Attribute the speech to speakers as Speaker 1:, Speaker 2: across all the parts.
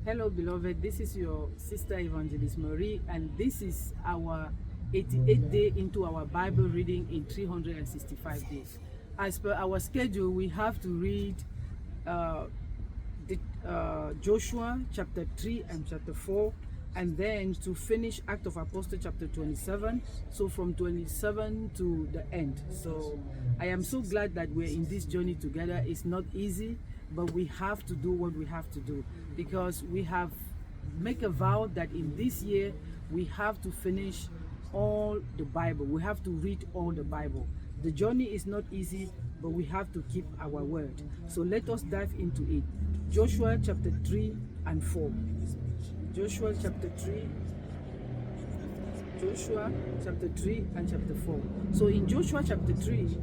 Speaker 1: Hello, beloved. This is your sister Evangelist Marie, and this is our 88th day into our Bible reading in 365 days. As per our schedule, we have to read uh, Joshua chapter 3 and chapter 4, and then to finish Act of Apostle chapter 27. So from 27 to the end. So I am so glad that we're in this journey together. It's not easy, but we have to do what we have to do, because we have make a vow that in this year we have to finish all the Bible. We have to read all the Bible. The journey is not easy, but we have to keep our word. So let us dive into it. Joshua chapter 3 and 4. Joshua chapter 3. Joshua chapter 3 and chapter 4. So in Joshua chapter 3,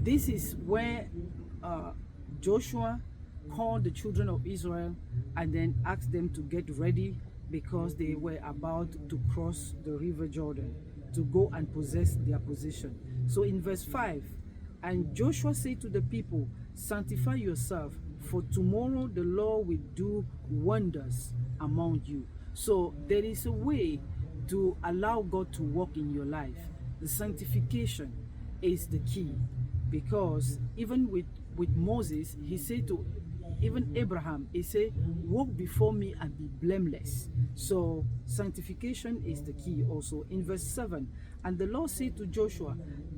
Speaker 1: this is where Joshua called the children of Israel and then asked them to get ready, because they were about to cross the river Jordan to go and possess their position. So in verse 5, and Joshua said to the people, sanctify yourself, for tomorrow the Lord will do wonders among you. So there is a way to allow God to work in your life. The sanctification is the key, because even with Moses, he said to even Abraham, he said, walk before me and be blameless. So sanctification is the key also. In verse 7, and the Lord said to Joshua,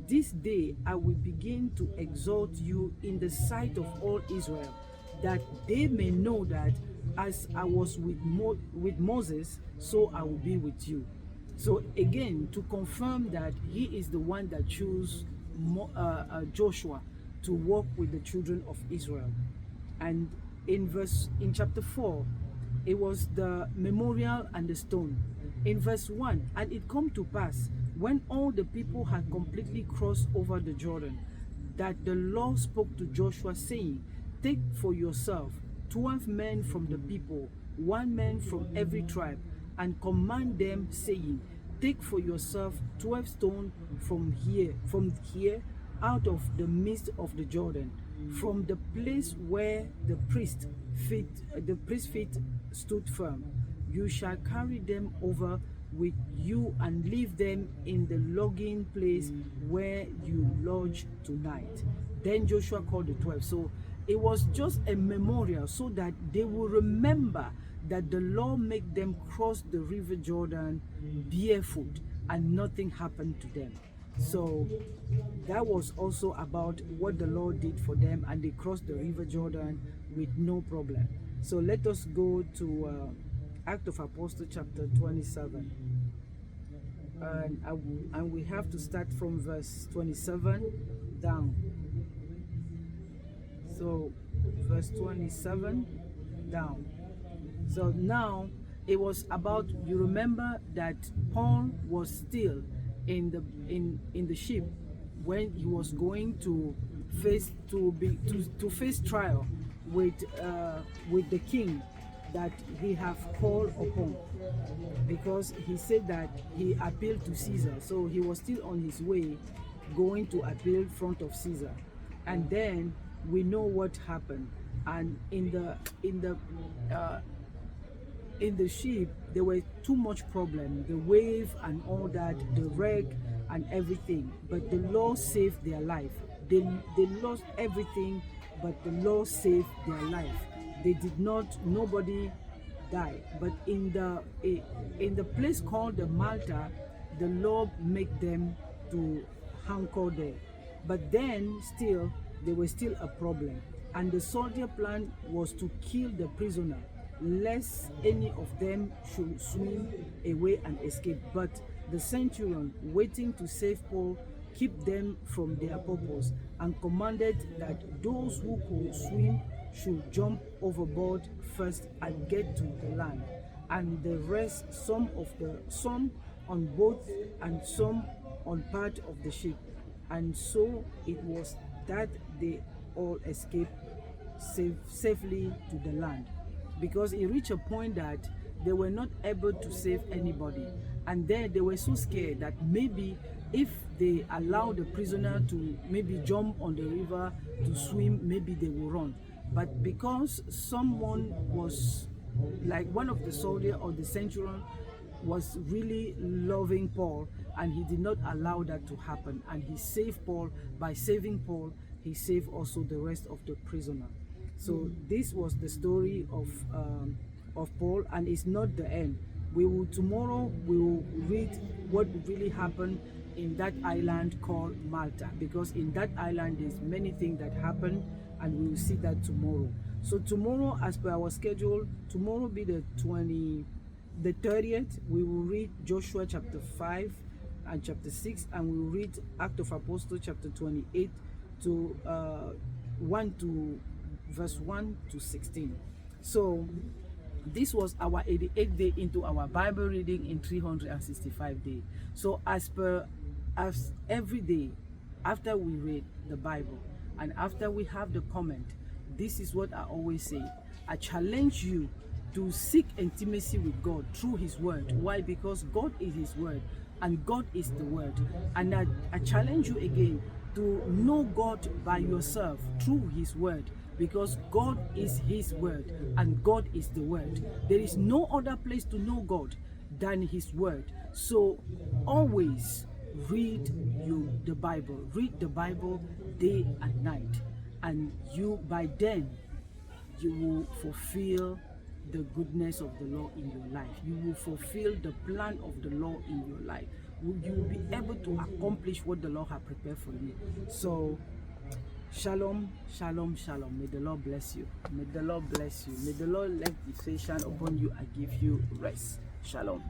Speaker 1: this day I will begin to exalt you in the sight of all Israel, that they may know that as I was with Moses, so I will be with you. So again, to confirm that he is the one that chose Joshua to walk with the children of Israel. And in chapter 4, it was the memorial and the stone. In verse 1, and it come to pass, when all the people had completely crossed over the Jordan, that the Lord spoke to Joshua, saying, take for yourself 12 men from the people, 1 man from every tribe, and command them, saying, take for yourself 12 stones from here, out of the midst of the Jordan, from the place where the priest's feet stood firm. You shall carry them over with you and leave them in the lodging place where you lodge tonight. Then Joshua called the 12. So it was just a memorial, so that they will remember that the Lord made them cross the river Jordan barefoot and nothing happened to them. So that was also about what the Lord did for them, and they crossed the river Jordan with no problem. So let us go to Act of Apostle chapter 27, and we have to start from verse 27 down. So verse 27 down. So now it was about, you remember that Paul was still in the ship when he was going to face trial with the king that he have called upon, because he said that he appealed to Caesar. So he was still on his way going to appeal front of Caesar, and then we know what happened. And in the ship there were too much problem, the wave and all that, the wreck and everything, but the Lord saved their life. They lost everything, but the Lord saved their life. They did not, nobody died. But in the place called the Malta, the Lord made them to anchor there. But then still there was still a problem, and the soldier plan was to kill the prisoner, lest any of them should swim away and escape. But the centurion, waiting to save Paul, kept them from their purpose, and commanded that those who could swim should jump overboard first and get to the land, and the rest, some on boats and some on part of the ship. And so it was that they all escaped safely to the land, because it reached a point that they were not able to save anybody, and then they were so scared that maybe if they allow the prisoner to maybe jump on the river to swim, maybe they will run. But because someone was, like one of the soldier or the centurion was really loving Paul, and he did not allow that to happen, and he saved Paul. By saving Paul, he saved also the rest of the prisoner. So this was the story of Paul, and it's not the end. Tomorrow we will read what really happened in that island called Malta, because in that island there's many things that happened, and we will see that tomorrow. So tomorrow, as per our schedule, tomorrow be the 30th, we will read Joshua chapter 5 and chapter 6, and we will read Act of Apostles chapter 28 to verse 1 to 16. So this was our 88th day into our Bible reading in 365 days. So as every day after we read the Bible and after we have the comment, this is what I always say. I challenge you to seek intimacy with God through His Word. Why? Because God is His Word, and God is the Word. And I challenge you again to know God by yourself through His Word, because God is His Word and God is the Word. There is no other place to know God than His Word. So always read the Bible. Read the Bible day and night, and by then you will fulfill the goodness of the Lord in your life. You will fulfill the plan of the Lord in your life. You will be able to accomplish what the Lord has prepared for you. So shalom, shalom, shalom. May the Lord bless you. May the Lord bless you. May the Lord let His face shine upon you and give you rest. Shalom.